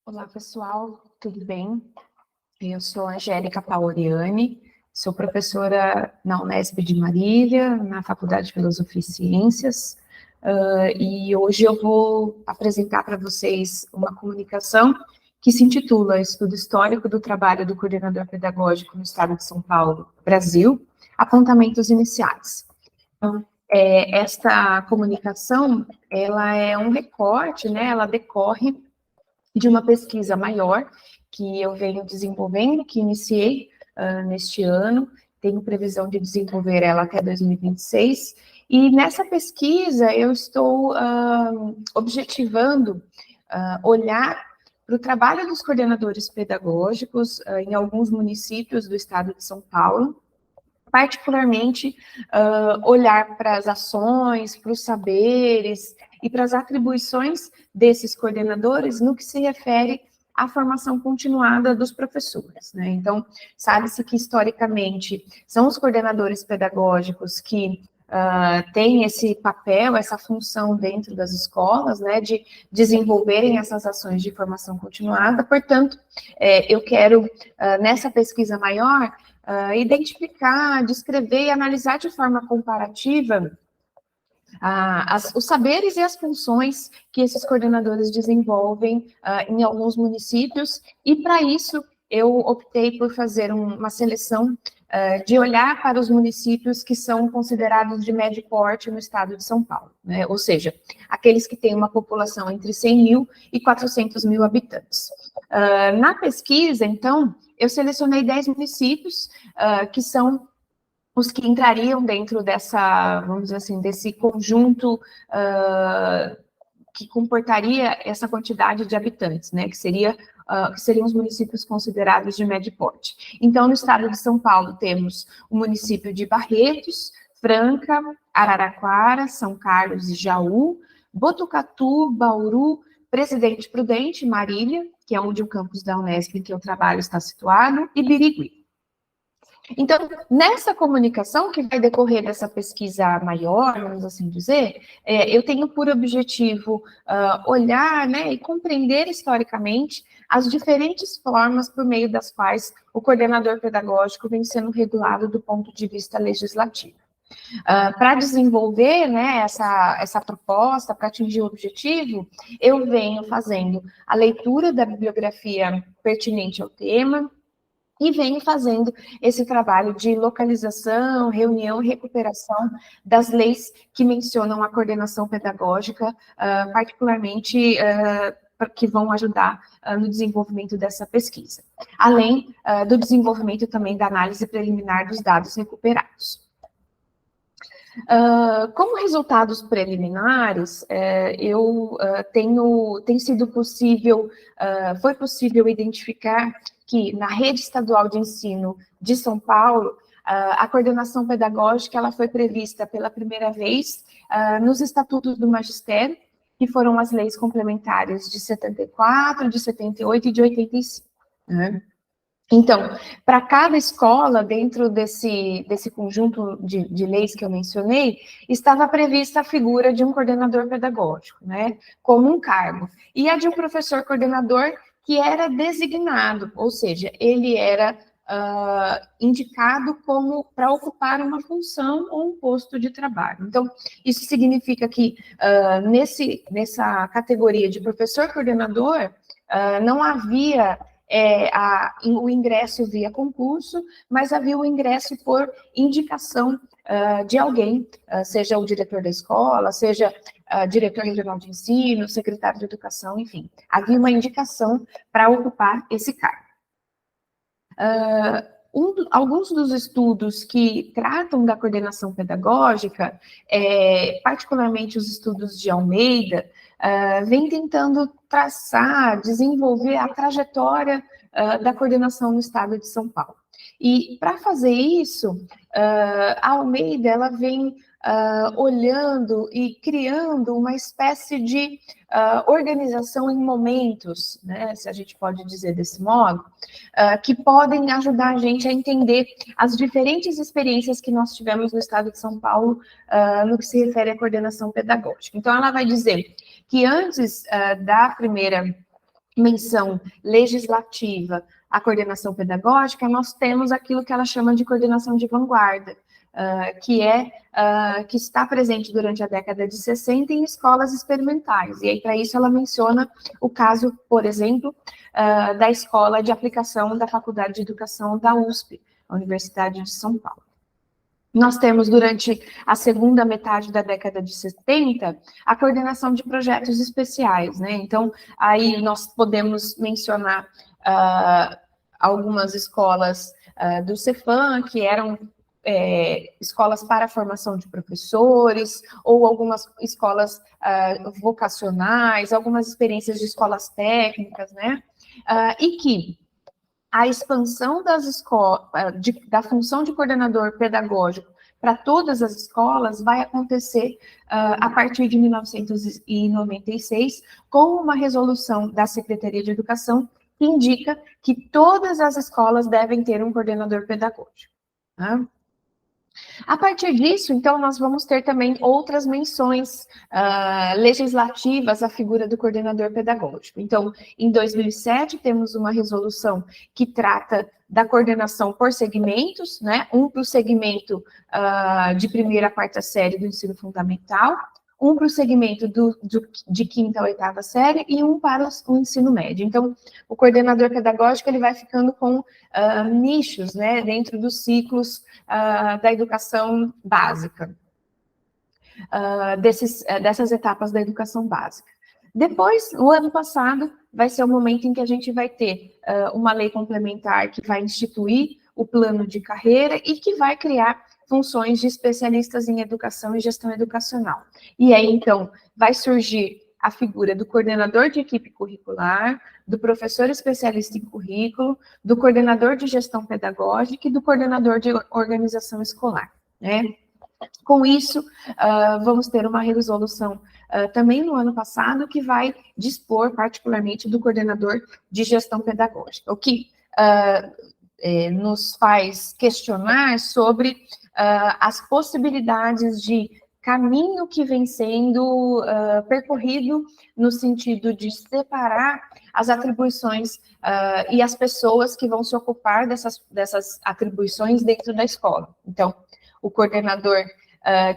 Olá, pessoal, tudo bem? Eu sou Angélica Paoriani, sou professora na Unesp de Marília, na Faculdade de Filosofia e Ciências, e hoje eu vou apresentar para vocês uma comunicação que se intitula Estudo Histórico do Trabalho do Coordenador Pedagógico no Estado de São Paulo, Brasil, Apontamentos Iniciais. Então, esta comunicação, ela é um recorte, né, ela decorre de uma pesquisa maior que eu venho desenvolvendo, que iniciei neste ano, tenho previsão de desenvolver ela até 2026, e nessa pesquisa eu estou objetivando olhar para o trabalho dos coordenadores pedagógicos em alguns municípios do estado de São Paulo, particularmente olhar para as ações, para os saberes e para as atribuições desses coordenadores no que se refere à formação continuada dos professores, né? Então, sabe-se que, historicamente, são os coordenadores pedagógicos que têm esse papel, essa função dentro das escolas, né, de desenvolverem essas ações de formação continuada. Portanto, eu quero, nessa pesquisa maior, identificar, descrever e analisar de forma comparativa os saberes e as funções que esses coordenadores desenvolvem em alguns municípios, e para isso eu optei por fazer uma seleção de olhar para os municípios que são considerados de médio porte no estado de São Paulo, né? Ou seja, aqueles que têm uma população entre 100 mil e 400 mil habitantes. Na pesquisa, então, eu selecionei 10 municípios que são os que entrariam dentro dessa, vamos dizer assim, desse conjunto que comportaria essa quantidade de habitantes, né, que seriam os municípios considerados de médio porte. Então, no estado de São Paulo, temos o município de Barretos, Franca, Araraquara, São Carlos e Jaú, Botucatu, Bauru, Presidente Prudente, Marília, que é onde o campus da Unesp em que eu trabalho está situado, e Birigui. Então, nessa comunicação que vai decorrer dessa pesquisa maior, vamos assim dizer, eu tenho por objetivo olhar, né, e compreender historicamente as diferentes formas por meio das quais o coordenador pedagógico vem sendo regulado do ponto de vista legislativo. Para desenvolver, né, essa proposta, para atingir o objetivo, eu venho fazendo a leitura da bibliografia pertinente ao tema, e venho fazendo esse trabalho de localização, reunião e recuperação das leis que mencionam a coordenação pedagógica, particularmente que vão ajudar no desenvolvimento dessa pesquisa, além do desenvolvimento também da análise preliminar dos dados recuperados. Como resultados preliminares, foi possível identificar que na rede estadual de ensino de São Paulo, a coordenação pedagógica ela foi prevista pela primeira vez nos estatutos do magistério, que foram as leis complementares de 74, de 78 e de 85, né? Então, para cada escola, dentro desse conjunto de leis que eu mencionei, estava prevista a figura de um coordenador pedagógico, né, como um cargo, e a de um professor coordenador que era designado, ou seja, ele era indicado como para ocupar uma função ou um posto de trabalho. Então, isso significa que nessa categoria de professor coordenador, não havia o ingresso via concurso, mas havia o ingresso por indicação de alguém, seja o diretor da escola, seja diretor regional de ensino, secretário de educação, enfim. Havia uma indicação para ocupar esse cargo. Alguns dos estudos que tratam da coordenação pedagógica, particularmente os estudos de Almeida, vem tentando traçar, desenvolver a trajetória da coordenação no estado de São Paulo. E para fazer isso, a Almeida ela vem olhando e criando uma espécie de organização em momentos, né, se a gente pode dizer desse modo, que podem ajudar a gente a entender as diferentes experiências que nós tivemos no estado de São Paulo no que se refere à coordenação pedagógica. Então, ela vai dizer que antes da primeira menção legislativa à coordenação pedagógica, nós temos aquilo que ela chama de coordenação de vanguarda, que está presente durante a década de 60 em escolas experimentais. E aí, para isso, ela menciona o caso, por exemplo, da Escola de Aplicação da Faculdade de Educação da USP, a Universidade de São Paulo. Nós temos, durante a segunda metade da década de 70, a coordenação de projetos especiais, né? Então, aí nós podemos mencionar algumas escolas do Cefam, que eram escolas para a formação de professores, ou algumas escolas vocacionais, algumas experiências de escolas técnicas, né? E que a expansão da função de coordenador pedagógico para todas as escolas vai acontecer a partir de 1996, com uma resolução da Secretaria de Educação que indica que todas as escolas devem ter um coordenador pedagógico. Né? A partir disso, então, nós vamos ter também outras menções legislativas à figura do coordenador pedagógico. Então, em 2007, temos uma resolução que trata da coordenação por segmentos, né? Um para o segmento de primeira a quarta série do ensino fundamental, um para o segmento de quinta a oitava série e um para o ensino médio. Então, o coordenador pedagógico ele vai ficando com nichos, né, dentro dos ciclos da educação básica, dessas etapas da educação básica. Depois, no ano passado, vai ser o momento em que a gente vai ter uma lei complementar que vai instituir o plano de carreira e que vai criar funções de especialistas em educação e gestão educacional. E aí, então, vai surgir a figura do coordenador de equipe curricular, do professor especialista em currículo, do coordenador de gestão pedagógica e do coordenador de organização escolar, né? Com isso, vamos ter uma resolução também no ano passado que vai dispor particularmente do coordenador de gestão pedagógica, o que nos faz questionar sobre as possibilidades de caminho que vem sendo percorrido no sentido de separar as atribuições e as pessoas que vão se ocupar dessas atribuições dentro da escola. Então, o coordenador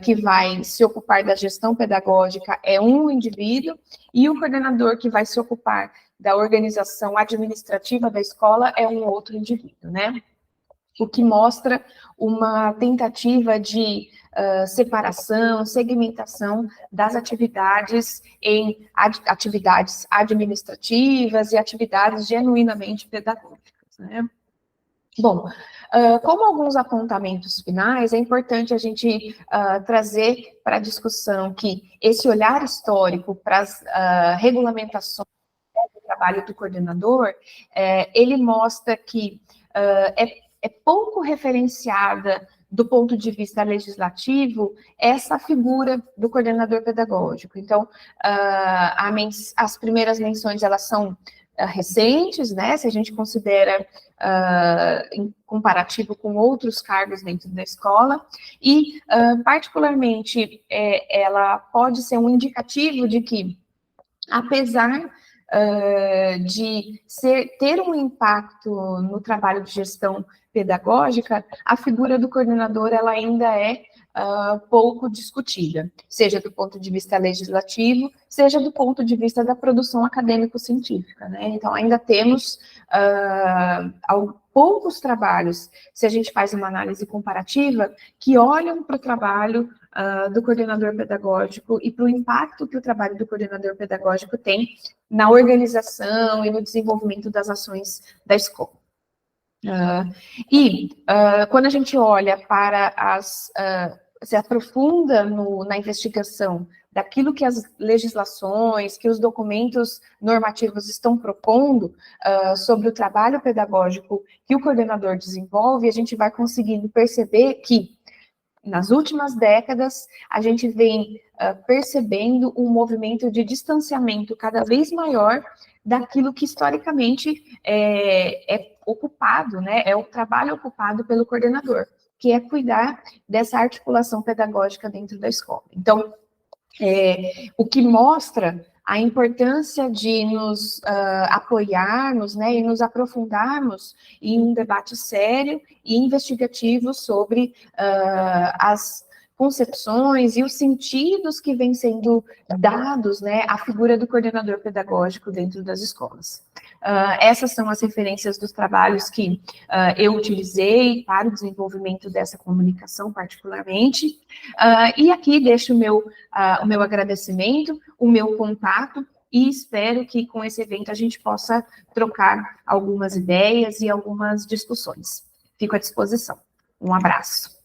que vai se ocupar da gestão pedagógica é um indivíduo, e o coordenador que vai se ocupar da organização administrativa da escola é um outro indivíduo, né? O que mostra uma tentativa de separação, segmentação das atividades em atividades administrativas e atividades genuinamente pedagógicas, né? Bom, como alguns apontamentos finais, é importante a gente trazer para a discussão que esse olhar histórico para as regulamentações do trabalho do coordenador, ele mostra que é pouco referenciada do ponto de vista legislativo essa figura do coordenador pedagógico. Então, as primeiras menções, elas são recentes, né, se a gente considera em comparativo com outros cargos dentro da escola, e particularmente ela pode ser um indicativo de que, apesar de ter um impacto no trabalho de gestão pedagógica, a figura do coordenador ela ainda é pouco discutida, seja do ponto de vista legislativo, seja do ponto de vista da produção acadêmico-científica, né? Então, ainda temos poucos trabalhos, se a gente faz uma análise comparativa, que olham para o trabalho do coordenador pedagógico e para o impacto que o trabalho do coordenador pedagógico tem na organização e no desenvolvimento das ações da escola. Quando a gente olha para se aprofunda na investigação daquilo que as legislações, que os documentos normativos estão propondo sobre o trabalho pedagógico que o coordenador desenvolve, a gente vai conseguindo perceber que, nas últimas décadas, a gente vem percebendo um movimento de distanciamento cada vez maior daquilo que historicamente é ocupado, né? É o trabalho ocupado pelo coordenador, que é cuidar dessa articulação pedagógica dentro da escola. Então, o que mostra a importância de nos apoiarmos, né, e nos aprofundarmos em um debate sério e investigativo sobre as concepções e os sentidos que vêm sendo dados, né, à figura do coordenador pedagógico dentro das escolas. Essas são as referências dos trabalhos que eu utilizei para o desenvolvimento dessa comunicação, particularmente, e aqui deixo o meu agradecimento, o meu contato, e espero que com esse evento a gente possa trocar algumas ideias e algumas discussões. Fico à disposição. Um abraço.